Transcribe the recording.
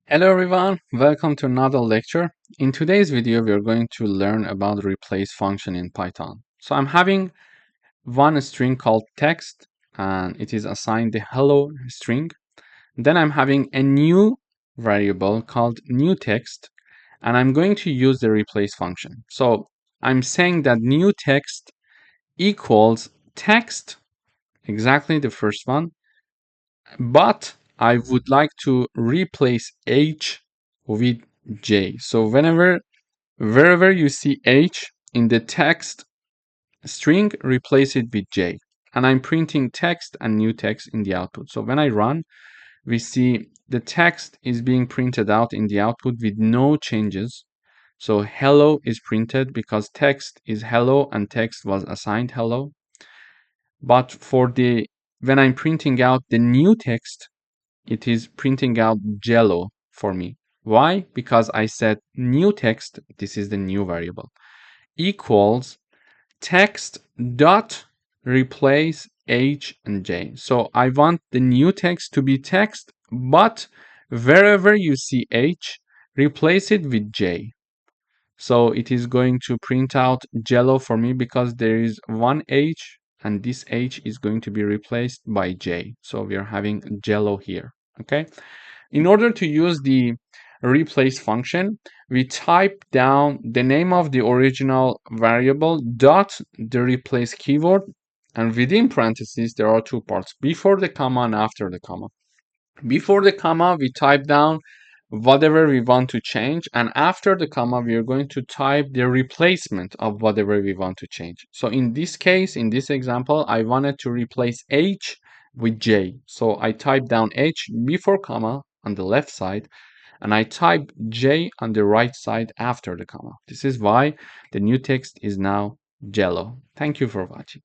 Hello everyone, welcome to another lecture. In today's video, we are going to learn about the replace function in Python. So I'm having one string called text and it is assigned the hello string. Then I'm having a new variable called new text and I'm going to use the replace function. So I'm saying that new text equals text, exactly the first one, but I would like to replace H with J. So wherever you see H in the text string, replace it with J. And I'm printing text and new text in the output. So when I run, we see the text is being printed out in the output with no changes. So hello is printed because text is hello and text was assigned hello. But when I'm printing out the new text, it is printing out Jello for me. Why? Because I said new text, this is the new variable, equals text dot replace H and J. So I want the new text to be text, but wherever you see H, replace it with J. So it is going to print out Jello for me because there is one H and this H is going to be replaced by J. So we are having Jello here. Okay. In order to use the replace function, we type down the name of the original variable dot the replace keyword, and within parentheses there are two parts, before the comma and after the comma. Before the comma we type down whatever we want to change, and after the comma we are going to type the replacement of whatever we want to change. So in this case, in this example, I wanted to replace H with J. So I type down H before comma on the left side, and I type J on the right side after the comma. This is why the new text is now Jello. Thank you for watching.